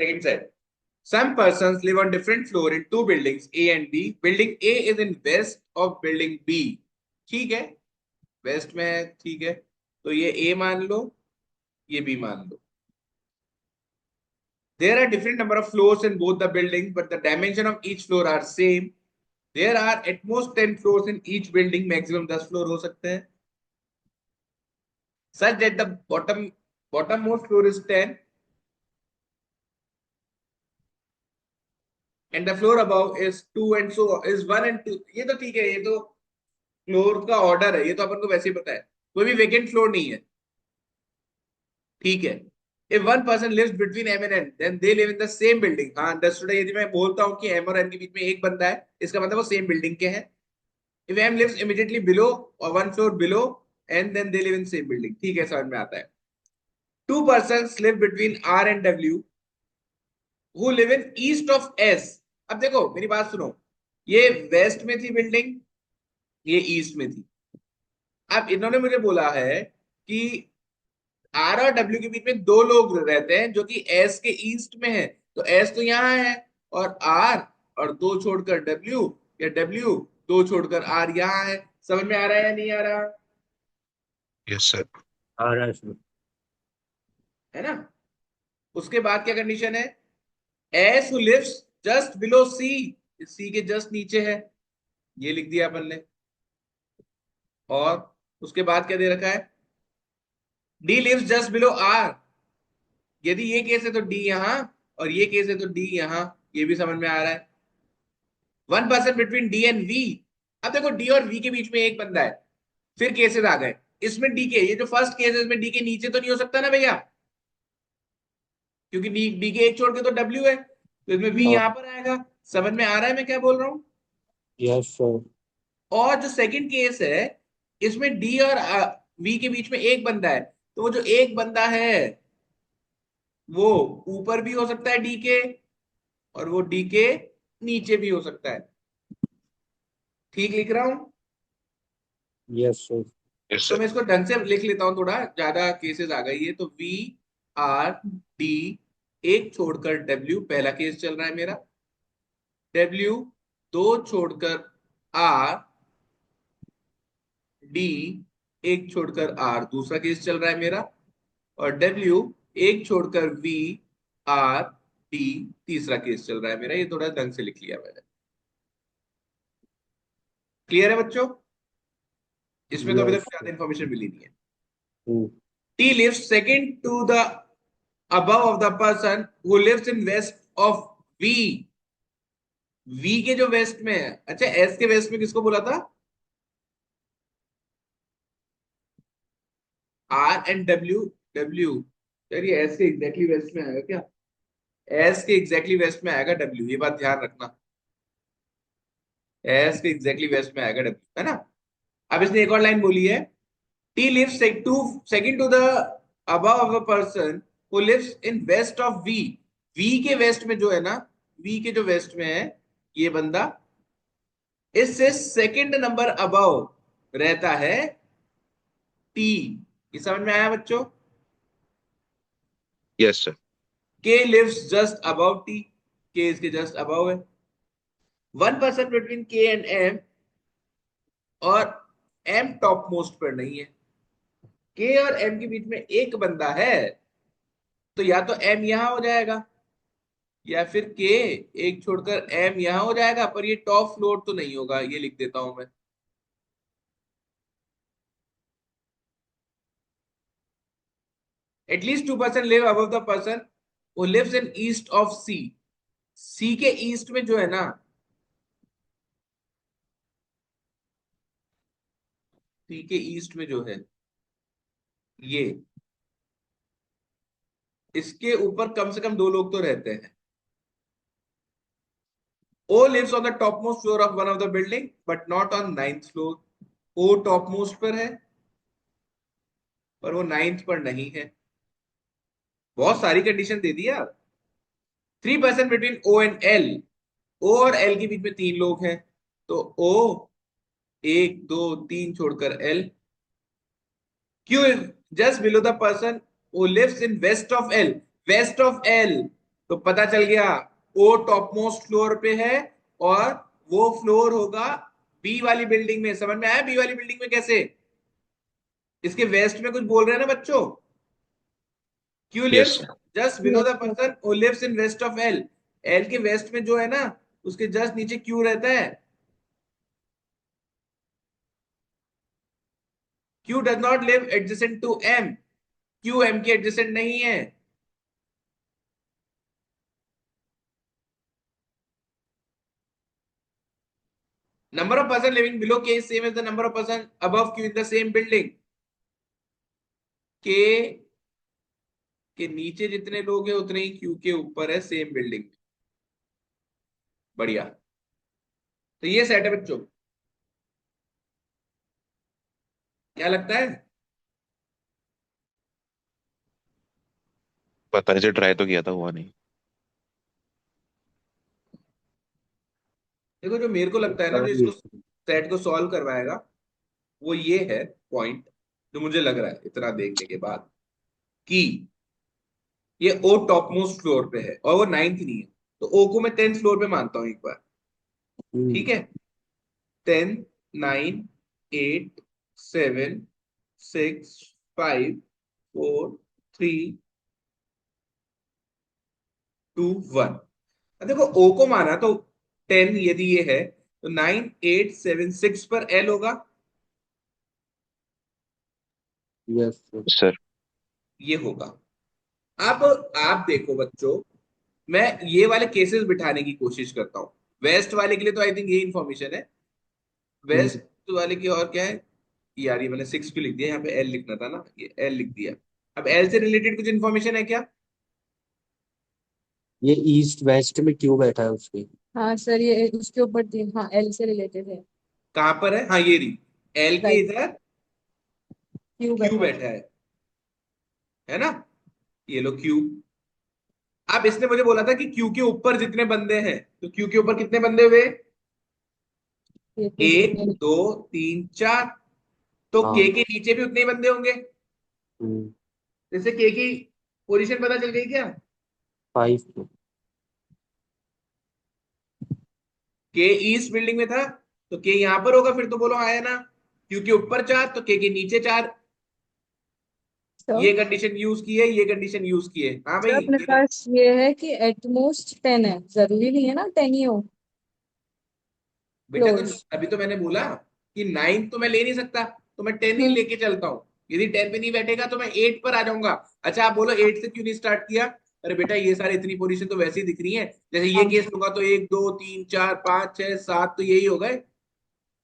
Second set. Some persons live on different floor in two buildings, A and B. Building A is in west of building B. ठीक है, waste में है, ठीक है, तो ये A मान लो, ये B मान लो. There are different number of floors in both the buildings, but the dimension of each floor are same. There are at most 10 floors in each building. Maximum 10 floor हो सकते हैं. Such that the bottommost floor is 10 and the floor above is 2 and so is 1 and 2. ये तो ठीक है, ये तो floor का ऑर्डर है, ये तो अपन को वैसे ही पता है. कोई भी वेकेंट फ्लोर नहीं है, ठीक है. If one person lives between M and N, then they live in the same building. हाँ, अंडरस्टूड है. यदि मैं बोलता हूँ कि M और N के बीच में एक बंदा है, इसका मतलब वो सेम बिल्डिंग के हैं. If M lives immediately below or one floor below N, then they live in same building. ठीक है, समझ में आता है. Two persons live between R and W who live in east of S. अब देखो मेरी बात सुनो, ये वेस्ट में थी बिल्डिंग, ये ईस्ट में थी. अब इन्होंने मुझे बोला है कि आर और डब्ल्यू के बीच में दो लोग रहते हैं जो कि एस के ईस्ट में है. तो एस तो यहाँ है और आर और दो छोड़कर डब्ल्यू, या डब्ल्यू दो छोड़कर आर यहाँ है. समझ में आ रहा है या नहीं आ रहा? Yes sir. आ रहा है सर. है ना. उसके बाद क्या कंडीशन है? S who lives just below C, C के जस्ट नीचे है, ये लिख दिया अपन ने. और उसके बाद क्या दे रखा है? D lives just below R. यदि ये केस है तो डी यहां, और ये केस है तो डी यहां. ये भी समझ में आ रहा है. One person between D and V. अब देखो डी और वी के बीच में एक बंदा है. फिर केसेस आ गए. इसमें डी के, ये जो फर्स्ट केस है इसमें डी के नीचे तो नहीं हो सकता ना भैया, क्योंकि डी के एक छोड़ के तो डब्ल्यू है, तो इसमें वी यहां पर आएगा. समझ में आ रहा है मैं क्या बोल रहा हूं? Yes sir. और जो सेकंड केस है, इसमें डी और वी के बीच में एक बंदा है. तो वो जो एक बंदा है वो ऊपर भी हो सकता है डी के, और वो डी के नीचे भी हो सकता है. ठीक लिख रहा हूं? Yes sir. यस तो सर. मैं इसको ढंग से लिख लेता हूं, थोड़ा ज्यादा केसेस आ गई है. तो वी आर डी, एक छोड़कर डब्ल्यू पहला केस चल रहा है मेरा. डब्ल्यू दो छोड़कर आर, डी एक छोड़कर आर दूसरा केस चल रहा है मेरा. और डब्ल्यू एक छोड़कर वी आर डी तीसरा केस चल रहा है मेरा. ये थोड़ा ढंग से लिख लिया मैंने. क्लियर है बच्चों? इसमें तो अभी तक ज्यादा इंफॉर्मेशन मिली नहीं है. T lives second to the above of the person who lives in west of V. V के जो वेस्ट में है. अच्छा, S के वेस्ट में किसको बोला था? R and W. W यार ये S के एग्जैक्टली वेस्ट में आएगा क्या? S के एग्जैक्टली वेस्ट में आएगा W, ये बात ध्यान रखना. S के एग्जैक्टली वेस्ट में आएगा W, है ना. अब इसने एक और लाइन बोली है. T lives second to the above of a person who lives in west of V. V के वेस्ट में जो है ना, V के जो वेस्ट में है ये बंदा, इससे सेकंड नंबर अबव रहता है T. ये समझ में आया बच्चों? Yes sir. K lives just above T. K इसके जस्ट अबव है. One person between K and M, और M टॉप मोस्ट पर नहीं है. K और M के बीच में एक बंदा है, तो या तो M यहां हो जाएगा, या फिर K एक छोड़कर M यहां हो जाएगा. पर ये टॉप फ्लोर तो नहीं होगा, ये लिख देता हूं मैं. At least two person live above the person who lives in east of C. C के ईस्ट में जो है ना, C के ईस्ट में जो है ये, इसके ऊपर कम से कम दो लोग तो रहते हैं. O lives on the topmost floor of one of the building but not on 9th floor. O topmost पर है पर वो 9th पर नहीं है. बहुत सारी कंडीशन दे दी यार. Three person between O and L. O और L के बीच में तीन लोग हैं, तो O एक दो तीन छोड़कर L. Q is just below the person who lives in west of L. West of L तो पता चल गया ओ टॉप मोस्ट फ्लोर पे है और वो फ्लोर होगा बी वाली बिल्डिंग में। समझ में आया बी वाली बिल्डिंग में कैसे? इसके वेस्ट में कुछ बोल रहे हैं ना बच्चों। Q Yes, lives sir. Just below the person who lives in west of L. L के वेस्ट में जो है ना उसके जस्ट नीचे क्यू रहता है। Q does not live adjacent to M. Q M के एडजेसेंट नहीं है। Number of person living below K is same as the number of person above Q in the same building. K के नीचे जितने लोग हैं उतने ही क्यू के ऊपर है सेम बिल्डिंग में। बढ़िया। तो ये सेट है बच्चों, क्या लगता है? पता है, इसे ट्राई तो किया था, हुआ नहीं। देखो जो मेरे को लगता है ना जो इसको Yes. सेट को सॉल्व करवाएगा वो ये है पॉइंट, जो मुझे लग रहा है इतना देखने के बाद कि ये ओ टॉप मोस्ट फ्लोर पे है और वो नाइन्थ नहीं है। तो ओ को मैं 10th फ्लोर पे मानता हूं एक बार। ठीक है। 10, 9, 8, 7, 6, 5, 4, 3, 2, 1। देखो ओ को माना तो 10 यदि ये है तो 9, 8, 7, 6 पर एल होगा। Yes, sir. सर। ये होगा। अब आप देखो बच्चों, मैं ये वाले केसेस बिठाने की कोशिश करता हूं। वेस्ट वाले के लिए तो आई थिंक ये इंफॉर्मेशन है। वेस्ट वाले की और क्या है यार, ये मैंने 6 क्यों लिख दिया, यहाँ पे एल लिखना था ना, ये एल लिख दिया। अब एल से रिलेटेड कुछ इंफॉर्मेशन है क्या? ये ईस्ट वेस्ट में क्यों बैठा है उसके? हाँ सर, ये उसके ऊपर थी, हाँ एल से रिलेटेड है। कहां पर है? हाँ ये रही। एल के राइट, इधर क्यू क्यू बैठा है। बैठा है ना? ये लो क्यू। अब इसने मुझे बोला था कि क्यू के ऊपर जितने बंदे हैं, तो क्यू के ऊपर कितने बंदे हुए? ये तो एक, जितने। दो, तीन, चार। तो हाँ। के नीचे भी उतने ही बंदे होंगे। हम्म। जैसे के की पोजीशन पता चल गई क्या? 5। के ईस्ट बिल्डिंग में था तो के यहां पर होगा, फिर तो बोलो आया ना। क्यू के ऊपर 4 तो के नीचे 4। सर, ये कंडीशन यूज की है, ये कंडीशन यूज की है। हाँ सर भाई अपने ये पास ये है कि एटमोस्ट 10 है, जरूरी नहीं है ना 10 ही हो बेटा तो क्लोज। अभी तो मैंने बोला कि 9 तो मैं ले नहीं सकता, तो मैं 10 ही हम्म। लेके चलता हूँ। यदि 10 पे नहीं बैठेगा तो मैं 8 पर आ जाऊंगा। अच्छा आप बोलो 8 से क्यों नहीं स्टार्ट किया? अरे बेटा ये सारी इतनी पोजीशन तो वैसे ही दिख रही है। जैसे ये हाँ। केस होगा तो 1, 2, 3, 4, 5, 6, 7 तो यही हो गए।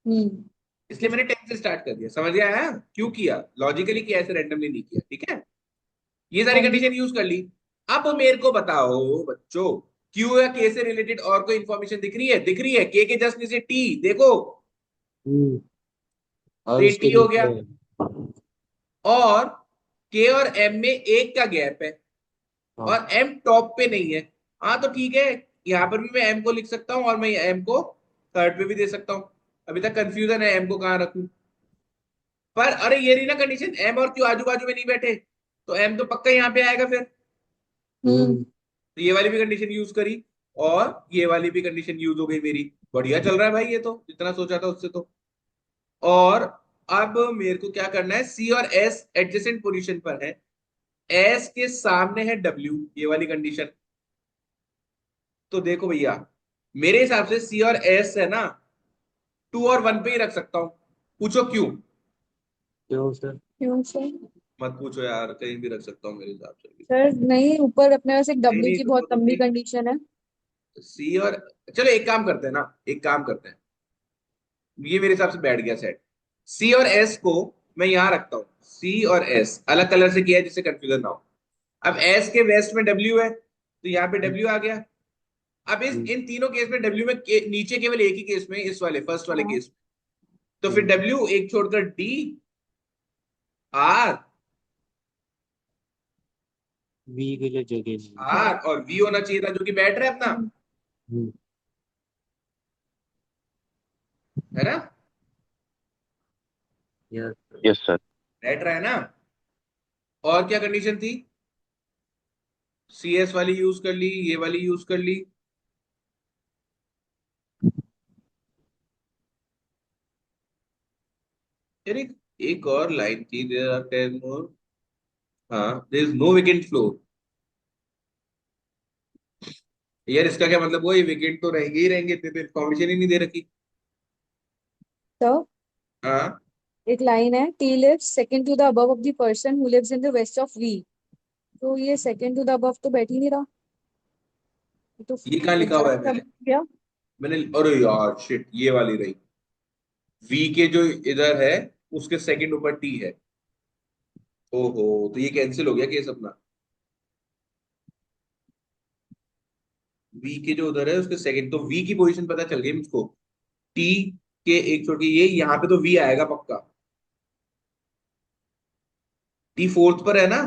हम्म। इसलिए मैंने 10 से स्टार्ट कर दिया। समझ में आया क्यों किया? लॉजिकली किया, ऐसे रैंडमली नहीं किया। ठीक है। ये सारी हाँ जी। कंडीशन यूज कर ली। अब मेरे को बताओ बच्चों, क्यू या के से रिलेटेड और कोई इंफॉर्मेशन दिख रही है? दिख रही है। के जस्ट नीचे टी देखो, हम्म। तो और ये उसके टी हो गया। नीचे। और के और एम में 1 का गैप है हाँ। और एम टॉप पे नहीं है। हाँ तो ठीक है, यहां पर भी मैं एम को लिख सकता हूं और मैं एम को थर्ड पे भी दे सकता हूं। अभी तक कंफ्यूजन है एम को कहां रखूं। पर अरे ये रही ना कंडीशन, एम और क्यू आजू बाजू में नहीं बैठे, तो एम तो पक्का यहाँ पे आएगा फिर। हम्म। तो ये वाली भी कंडीशन यूज करी और ये वाली भी कंडीशन यूज हो गई मेरी। बढ़िया चल रहा है भाई, ये तो जितना सोचा था उससे तो। और अब मेरे को क्या करना है, सी और एस एडजेसेंट पोजीशन पर है। एस के सामने है डब्ल्यू, ये वाली कंडीशन। तो देखो भैया, मेरे हिसाब से सी और एस है ना 2 और 1 पे ही रख सकता हूं। पूछो क्यों? क्यों सर? क्यों सर? मत पूछो यार, कहीं भी रख सकता हूँ मेरे हिसाब से। सर नहीं, ऊपर अपने पास एक नहीं डब्ल्यू नहीं, की रुको बहुत रुको लंबी एक, कंडीशन है। सी और, चलो एक काम करते हैं ना, एक काम करते हैं। ये मेरे हिसाब से बैठ गया सेट। सी और एस को मैं यहां रखता हूं। सी और एस अलग कलर से किया है जिससे कंफ्यूजन ना हो। अब एस के वेस्ट में डब्ल्यू है तो यहाँ पे डब्ल्यू आ गया। अब इस हम्म। इन तीनों केस में डब्ल्यू में नीचे केवल एक ही केस में, इस वाले फर्स्ट वाले हाँ। केस में, तो फिर हम्म। डब्ल्यू एक छोड़कर डी, आर, बी के लिए जगह नहीं। आर और वी होना चाहिए था जो कि बैठ रहा है अपना, हम्म। हम्म। है ना? यस। Yes sir. बैठ रहा है ना? और क्या कंडीशन थी? सी एस वाली यूज कर ली, ये वाली यूज कर ली। यार एक और लाइन थी, देयर आर 10 मोर। हाँ, there is no vacant floor. यार इसका क्या मतलब हुआ, ये वेकेंट तो रहेंगे ही रहेंगे, इतने तो इन्फॉर्मेशन ही नहीं दे रखी। तो हाँ, एक लाइन है, T lives second to the above of the person who lives in the west of V. तो ये सेकंड टू द अबव तो बैठ ही नहीं रहा, ये तो ये कहाँ लिखा हुआ है एडजस्ट मैंने? कर गया। मैंने, अरे यार शिट, ये वाली रही। वी के जो इधर है उसके सेकंड ऊपर टी है। ओहो, तो ये कैंसिल हो गया केस अपना। वी के जो उधर है उसके सेकंड, तो वी की पोजीशन पता चल गई मुझको। टी के एक छोड़ के ये यहाँ पे तो वी आएगा पक्का। टी फोर्थ पर है ना?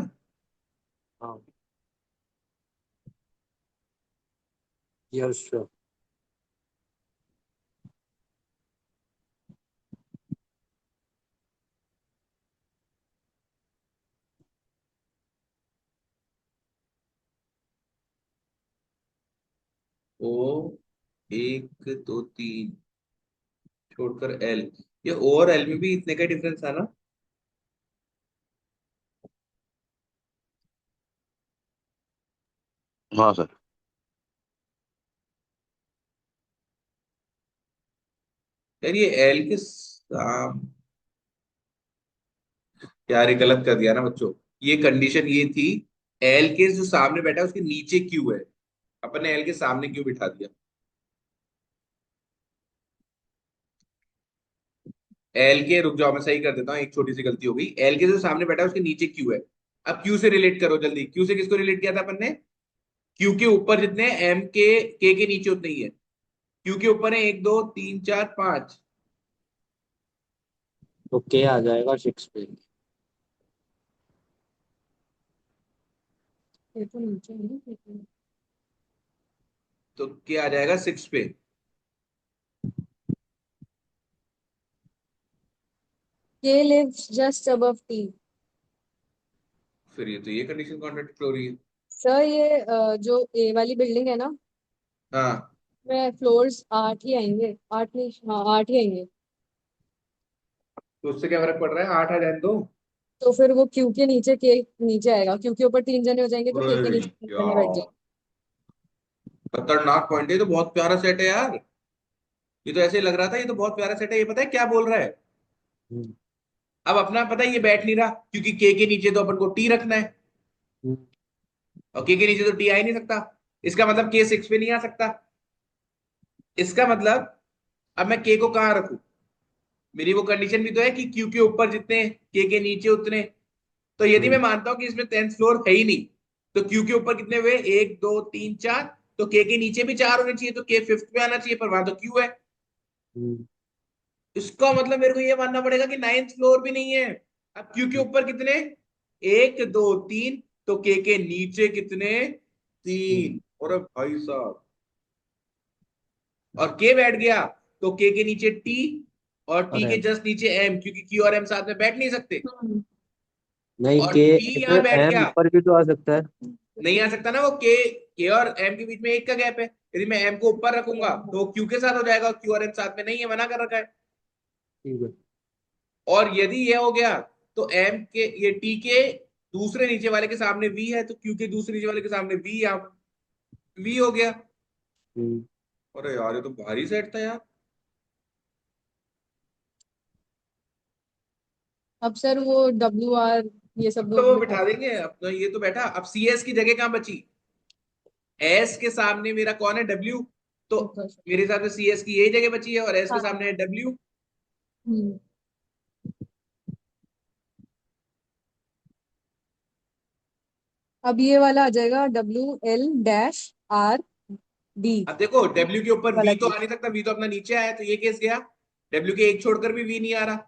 हाँ, यस श्योर। ओ, एक दो तीन छोड़कर एल। ये ओ और एल में भी इतने का डिफरेंस था ना? हाँ सर। यार ये एल के साम, यार ये गलत कर दिया ना बच्चों। ये कंडीशन ये थी, एल के जो सामने बैठा है उसके नीचे क्यू है, अपन ने एल के सामने क्यू बिठा दिया। एल के, रुक जाओ मैं सही कर देता हूँ, एक छोटी सी गलती हो गई। एल के जो सामने बैठा है उसके नीचे क्यू है। अब क्यू से रिलेट करो जल्दी, क्यू से किसको रिलेट किया था अपन ने? क्यू के ऊपर जितने एम के नीचे उतने ही है। क्यू के ऊपर है एक दो तीन चार पांच। तो के आ जाएगा 6 पे। ये तो नीचे है ना। तो के आ जाएगा 6 पे। के लिव्स जस्ट अबव टी। फिर ये तो ये कंडीशन कॉन्ट्रडिक्ट हो रही है। सर ये जो ए वाली बिल्डिंग है ना, हाँ, में फ्लोर्स 8 ही आएंगे, 8 नहीं, हाँ 8 ही आएंगे। तो उससे क्या फर्क पड़ रहा है, 8 आ जाए दो। तो फिर वो क्यू के नीचे के नीचे आएगा, क्यू के ऊपर 3 जने हो जाएंगे तो के अरे नीचे 3 जने बैठ यार, जाएंगे। खतरनाक पॉइंट है, ये तो बहुत प्यारा सेट है यार। ये तो ऐसे ही लग रहा था, ये तो बहुत प्यारा सेट है, ये पता है क्या बोल रहा है? हम्म, अब अपना पता है ये बैठ नहीं रहा, क्योंकि के नीचे तो अपन को टी रखना है, हम्म, और के नीचे तो टी आ ही नहीं सकता। इसका मतलब के 6 पे नहीं आ सकता। इसका मतलब अब मैं के को कहाँ रखूं? मेरी वो कंडीशन भी तो है कि क्यू के ऊपर जितने के नीचे उतने। तो यदि मैं हम्म, मानता हूं कि इसमें 10th फ्लोर है ही नहीं, तो क्यू के ऊपर कितने हुए, एक दो तीन चार, तो के नीचे भी चार होने चाहिए, तो के फिफ्थ पे आना चाहिए, पर वहां तो क्यू है। हम्म, इसका मतलब मेरे को ये मानना पड़ेगा कि 9th फ्लोर भी नहीं है। अब क्यू के ऊपर कितने, एक दो तीन, तो के नीचे कितने, हम्म, तीन। और भाई साहब, और के बैठ गया, तो के नीचे टी, और टी और के एम। जस्ट नीचे एम, क्योंकि क्यू और एम साथ में बैठ नहीं सकते। नहीं, और के टी यहां बैठ एम गया, ऊपर भी तो आ सकता है। नहीं आ सकता ना, वो के और एम के बीच में एक का गैप है। यदि मैं एम को ऊपर रखूंगा तो क्यू के साथ हो जाएगा, क्यू और एम साथ में नहीं है, मना कर रखा है। ठीक है। और यदि ये हो गया, तो एम के, ये टी के दूसरे नीचे वाले के सामने वी है, तो क्यू के दूसरे नीचे वाले के सामने वी, यहाँ वी हो गया। हम्म, अरे यार ये तो भारी सेट था यार। अब सर वो डब्ल्यू आर ये सब अब तो लोग वो बिठा बिठा देंगे, अब तो ये तो बैठा, अब सी एस की जगह कहाँ बची? एस के सामने मेरा कौन है, डब्ल्यू। तो देंगे। मेरे हिसाब से सी एस की यही जगह बची है, और एस के हाँ। सामने है डब्ल्यू। हम्म। अब ये वाला आ जाएगा W L dash R D. अब देखो डब्ल्यू के ऊपर वाला वी तो आ केस। नहीं सकता, वी तो अपना नीचे आया, तो ये केस गया। डब्ल्यू के एक छोड़कर भी वी नहीं आ रहा,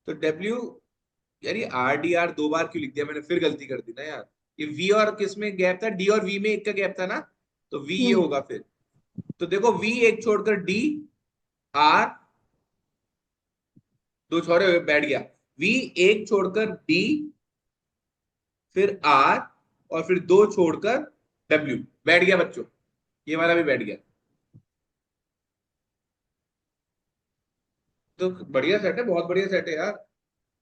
तो डब्ल्यू, यार ये आर डी आर दो बार क्यों लिख दिया मैंने, फिर गलती कर दी ना यार। ये वी और किस में गैप था, डी और वी में एक का गैप था ना, तो वी ये हम्म। होगा फिर। तो देखो वी एक छोड़कर डी, आर दो छोड़े हुए बैठ गया, वी एक छोड़कर डी, फिर आर, और फिर 2 छोड़कर W। बैठ गया बच्चों, ये वाला भी बैठ गया। तो बढ़िया सेट है, बहुत बढ़िया सेट है यार।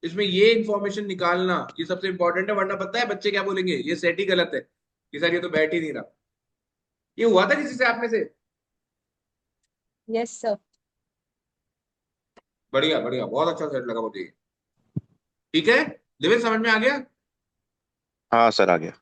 इसमें ये इंफॉर्मेशन निकालना ये सबसे इंपॉर्टेंट है, वरना पता है बच्चे क्या बोलेंगे, ये सेट ही गलत है कि सर ये तो बैठ ही नहीं रहा। ये हुआ था किसी से आप में से? Yes sir. बढ़िया बढ़िया, बहुत अच्छा सेट लगा मुझे ये। ठीक है, दिव्य समझ में आ गया? हाँ सर, आ गया।